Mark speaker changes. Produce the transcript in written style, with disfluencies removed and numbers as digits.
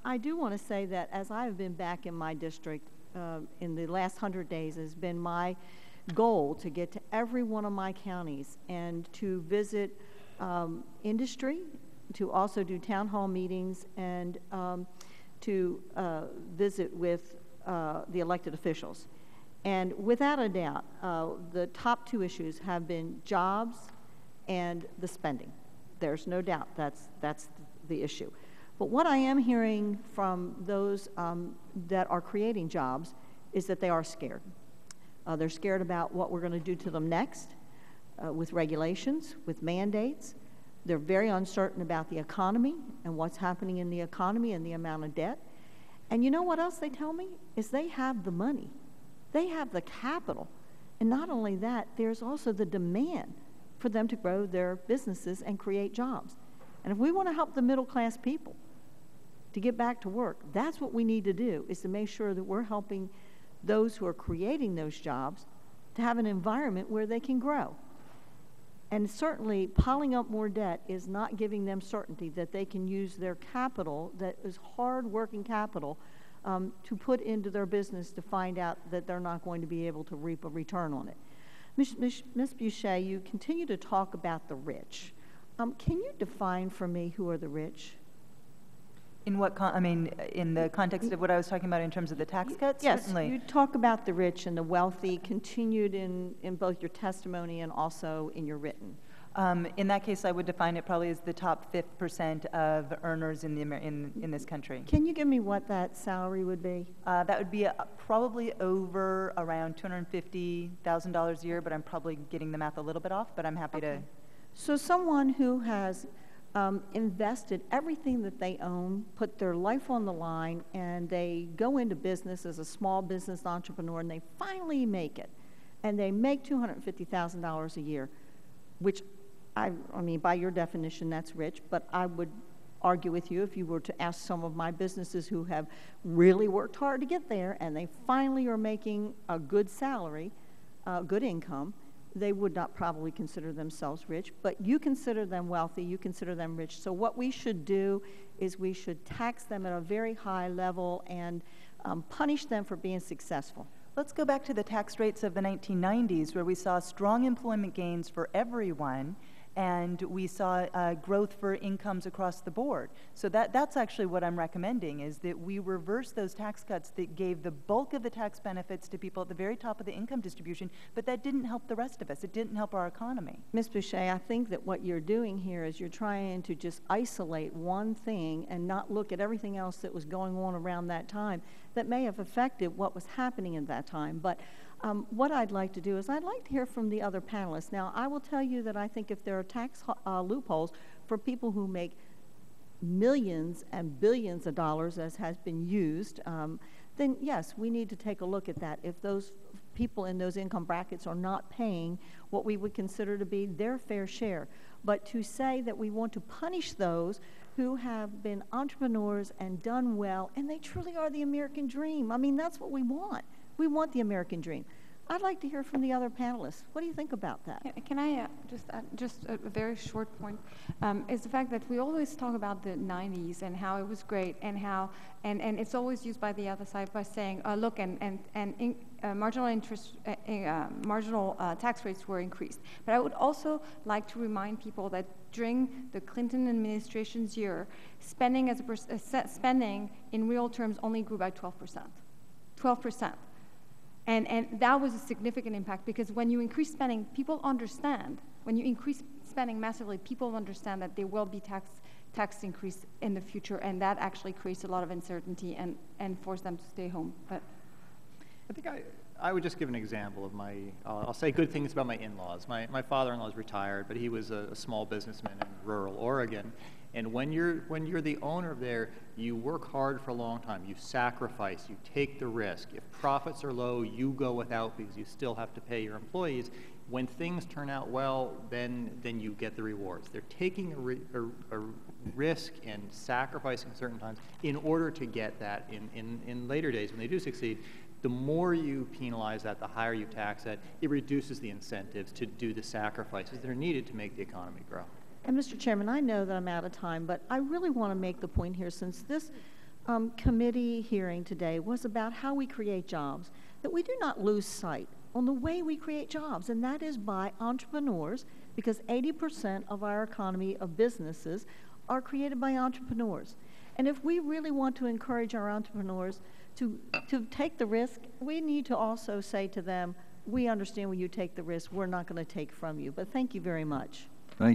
Speaker 1: I do want to say that as I've been back in my district in the last 100 days, it has been my goal to get to every one of my counties and to visit industry, to also do town hall meetings, and to visit with the elected officials. And without a doubt, the top two issues have been jobs and the spending. There's no doubt that's the issue. But what I am hearing from those that are creating jobs is that they are scared. They're scared about what we're going to do to them next with regulations, with mandates. They're very uncertain about the economy and what's happening in the economy and the amount of debt. And you know what else they tell me? Is they have the money. They have the capital. And not only that, there's also the demand for them to grow their businesses and create jobs. And if we want to help the middle class people to get back to work, that's what we need to do, is to make sure that we're helping those who are creating those jobs to have an environment where they can grow. And certainly piling up more debt is not giving them certainty that they can use their capital, that is hard-working capital, to put into their business to find out that they're not going to be able to reap a return on it. Ms. Boucher, you continue to talk about the rich. Can you define for me who are the rich?
Speaker 2: In what, in the context of what I was talking about in terms of the tax cuts?
Speaker 1: Yes,
Speaker 2: certainly.
Speaker 1: You talk about the rich and the wealthy, continued in both your testimony and also in your written.
Speaker 2: In that case, I would define it probably as the top 5% of earners in this country.
Speaker 1: Can you give me what that salary would be?
Speaker 2: That would be probably over around $250,000 a year, but I'm probably getting the math a little bit off, but I'm happy to.
Speaker 1: So someone who has invested everything that they own, put their life on the line, and they go into business as a small business entrepreneur, and they finally make it, and they make $250,000 a year, which I mean, by your definition, that's rich, but I would argue with you if you were to ask some of my businesses who have really worked hard to get there, and they finally are making a good salary, good income, they would not probably consider themselves rich, but you consider them wealthy, you consider them rich. So what we should do is we should tax them at a very high level and punish them for being successful.
Speaker 2: Let's go back to the tax rates of the 1990s, where we saw strong employment gains for everyone, and we saw growth for incomes across the board. So that's actually what I'm recommending, is that we reverse those tax cuts that gave the bulk of the tax benefits to people at the very top of the income distribution, but that didn't help the rest of us. It didn't help our economy.
Speaker 1: Ms. Boucher, I think that what you're doing here is you're trying to just isolate one thing and not look at everything else that was going on around that time that may have affected what was happening at that time. But what I'd like to do is I'd like to hear from the other panelists. Now, I will tell you that I think if there are tax loopholes for people who make millions and billions of dollars, as has been used, then yes, we need to take a look at that. If those people in those income brackets are not paying what we would consider to be their fair share. But to say that we want to punish those who have been entrepreneurs and done well, and they truly are the American dream. I mean, that's what we want. We want the American dream. I'd like to hear from the other panelists. What do you think about that?
Speaker 3: Can I just a very short point, is the fact that we always talk about the 90s and how it was great, and how, and it's always used by the other side by saying, look, marginal tax rates were increased. But I would also like to remind people that during the Clinton administration's year, spending spending in real terms only grew by 12%. 12%. And that was a significant impact, because when you increase spending, people understand. When you increase spending massively, people understand that there will be tax increase in the future, and that actually creates a lot of uncertainty and force them to stay home. But
Speaker 4: I think I would just give an example of I'll say good things about my in-laws. My father-in-law is retired, but he was a small businessman in rural Oregon. And when you're the owner there, you work hard for a long time. You sacrifice. You take the risk. If profits are low, you go without because you still have to pay your employees. When things turn out well, then you get the rewards. They're taking a risk and sacrificing certain times in order to get that in later days when they do succeed. The more you penalize that, the higher you tax that, it reduces the incentives to do the sacrifices that are needed to make the economy grow.
Speaker 1: And Mr. Chairman, I know that I'm out of time, but I really want to make the point here, since this committee hearing today was about how we create jobs, that we do not lose sight on the way we create jobs, and that is by entrepreneurs, because 80% of our economy of businesses are created by entrepreneurs. And if we really want to encourage our entrepreneurs to take the risk, we need to also say to them, we understand when you take the risk, we're not going to take from you. But thank you very much.
Speaker 5: Thank